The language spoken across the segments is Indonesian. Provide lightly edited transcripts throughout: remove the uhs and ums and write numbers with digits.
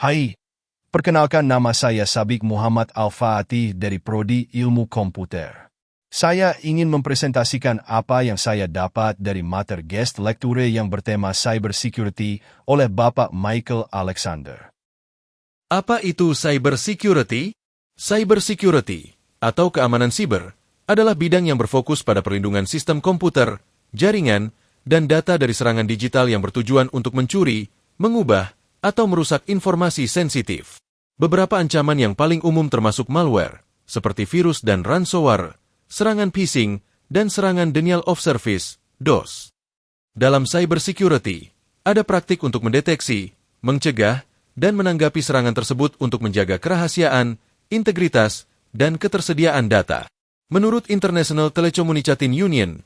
Hai, perkenalkan nama saya Sabik Muhammad Al-Fatih dari Prodi Ilmu Komputer. Saya ingin mempresentasikan apa yang saya dapat dari materi guest lecture yang bertema Cyber Security oleh Bapak Michael Alexander. Apa itu cyber security? Cyber security, atau keamanan siber, adalah bidang yang berfokus pada perlindungan sistem komputer, jaringan, dan data dari serangan digital yang bertujuan untuk mencuri, mengubah, atau merusak informasi sensitif. Beberapa ancaman yang paling umum termasuk malware, seperti virus dan ransomware, serangan phishing, dan serangan denial of service, DOS. Dalam cyber security, ada praktik untuk mendeteksi, mencegah, dan menanggapi serangan tersebut untuk menjaga kerahasiaan, integritas, dan ketersediaan data. Menurut International Telecommunication Union,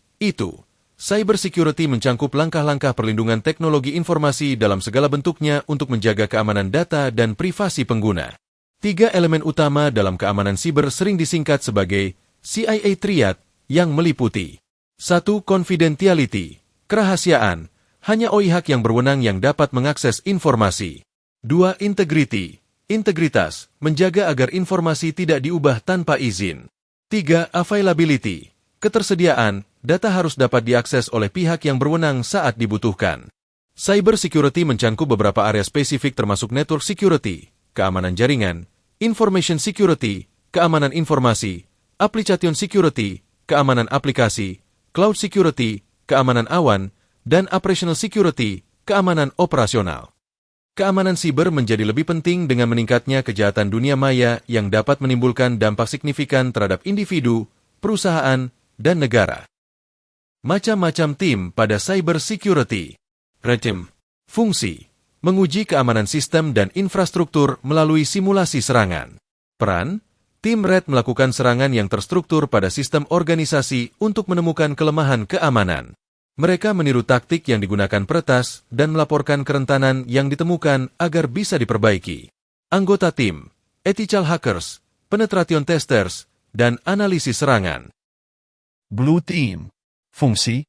cyber security mencangkup langkah-langkah perlindungan teknologi informasi dalam segala bentuknya untuk menjaga keamanan data dan privasi pengguna. 3 elemen utama dalam keamanan siber sering disingkat sebagai CIA Triad yang meliputi 1. Confidentiality, kerahasiaan, hanya pihak yang berwenang yang dapat mengakses informasi. 2. Integrity, integritas, menjaga agar informasi tidak diubah tanpa izin. 3. Availability, ketersediaan, data harus dapat diakses oleh pihak yang berwenang saat dibutuhkan. Cyber security mencangkup beberapa area spesifik termasuk network security, keamanan jaringan, information security, keamanan informasi, application security, keamanan aplikasi, cloud security, keamanan awan, dan operational security, keamanan operasional. Keamanan siber menjadi lebih penting dengan meningkatnya kejahatan dunia maya yang dapat menimbulkan dampak signifikan terhadap individu, perusahaan, dan negara. Macam-macam tim pada cyber security. Tim. Fungsi. Menguji keamanan sistem dan infrastruktur melalui simulasi serangan. Peran. Tim Red melakukan serangan yang terstruktur pada sistem organisasi untuk menemukan kelemahan keamanan. Mereka meniru taktik yang digunakan peretas dan melaporkan kerentanan yang ditemukan agar bisa diperbaiki. Anggota tim. Ethical hackers, penetration testers, dan analisis serangan. Blue Team. Fungsi,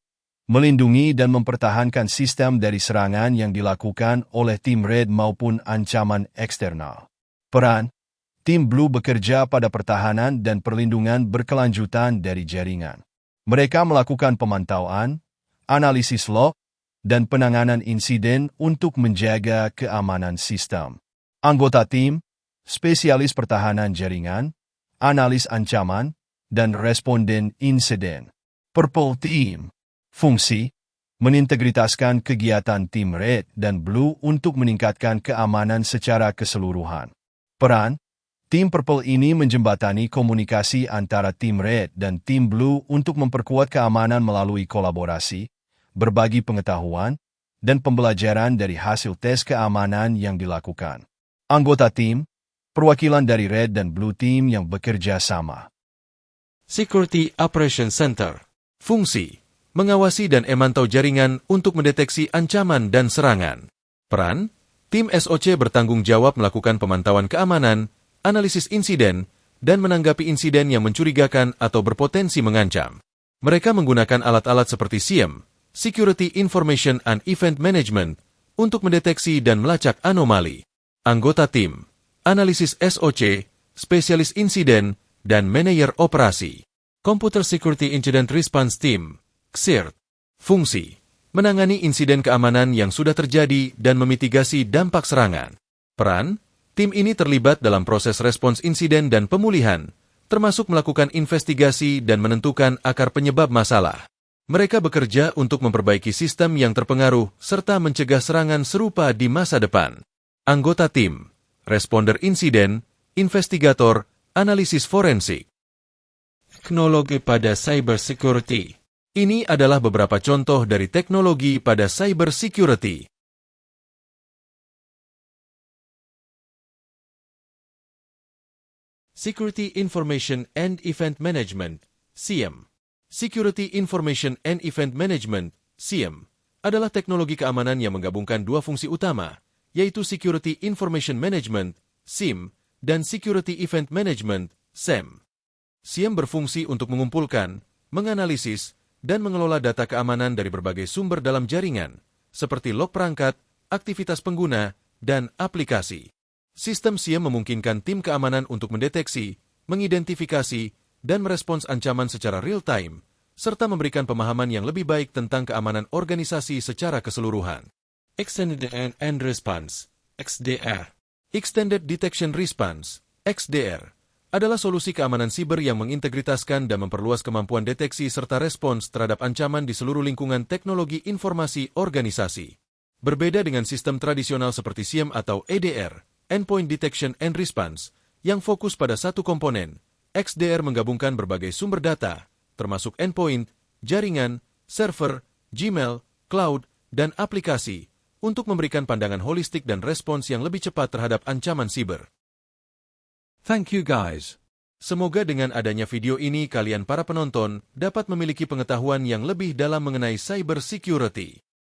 melindungi dan mempertahankan sistem dari serangan yang dilakukan oleh tim Red maupun ancaman eksternal. Peran, tim Blue bekerja pada pertahanan dan perlindungan berkelanjutan dari jaringan. Mereka melakukan pemantauan, analisis log, dan penanganan insiden untuk menjaga keamanan sistem. Anggota tim, spesialis pertahanan jaringan, analis ancaman, dan responden insiden. Purple Team. Fungsi, menintegritaskan kegiatan tim Red dan Blue untuk meningkatkan keamanan secara keseluruhan. Peran, tim Purple ini menjembatani komunikasi antara tim Red dan tim Blue untuk memperkuat keamanan melalui kolaborasi, berbagi pengetahuan, dan pembelajaran dari hasil tes keamanan yang dilakukan. Anggota tim, perwakilan dari Red dan Blue Team yang bekerja sama. Security Operations Center. Fungsi, mengawasi dan memantau jaringan untuk mendeteksi ancaman dan serangan. Peran, tim SOC bertanggung jawab melakukan pemantauan keamanan, analisis insiden, dan menanggapi insiden yang mencurigakan atau berpotensi mengancam. Mereka menggunakan alat-alat seperti SIEM, Security Information and Event Management, untuk mendeteksi dan melacak anomali. Anggota tim, analisis SOC, spesialis insiden, dan manajer operasi. Computer Security Incident Response Team, CSIRT. Fungsi, menangani insiden keamanan yang sudah terjadi dan memitigasi dampak serangan. Peran, tim ini terlibat dalam proses respons insiden dan pemulihan, termasuk melakukan investigasi dan menentukan akar penyebab masalah. Mereka bekerja untuk memperbaiki sistem yang terpengaruh serta mencegah serangan serupa di masa depan. Anggota tim, responder insiden, investigator, analisis forensik. Teknologi pada cyber security. Ini adalah beberapa contoh dari teknologi pada cyber security. Security Information and Event Management, SIEM. Security Information and Event Management, SIEM, adalah teknologi keamanan yang menggabungkan dua fungsi utama, yaitu Security Information Management, SIM, dan Security Event Management, SEM. SIEM berfungsi untuk mengumpulkan, menganalisis, dan mengelola data keamanan dari berbagai sumber dalam jaringan, seperti log perangkat, aktivitas pengguna, dan aplikasi. Sistem SIEM memungkinkan tim keamanan untuk mendeteksi, mengidentifikasi, dan merespons ancaman secara real-time, serta memberikan pemahaman yang lebih baik tentang keamanan organisasi secara keseluruhan. Extended and Response (XDR). Extended Detection Response (XDR) adalah solusi keamanan siber yang mengintegritaskan dan memperluas kemampuan deteksi serta respons terhadap ancaman di seluruh lingkungan teknologi informasi organisasi. Berbeda dengan sistem tradisional seperti SIEM atau EDR, Endpoint Detection and Response, yang fokus pada satu komponen, XDR menggabungkan berbagai sumber data, termasuk endpoint, jaringan, server, Gmail, cloud, dan aplikasi, untuk memberikan pandangan holistik dan respons yang lebih cepat terhadap ancaman siber. Thank you guys. Semoga dengan adanya video ini kalian para penonton dapat memiliki pengetahuan yang lebih dalam mengenai cyber security.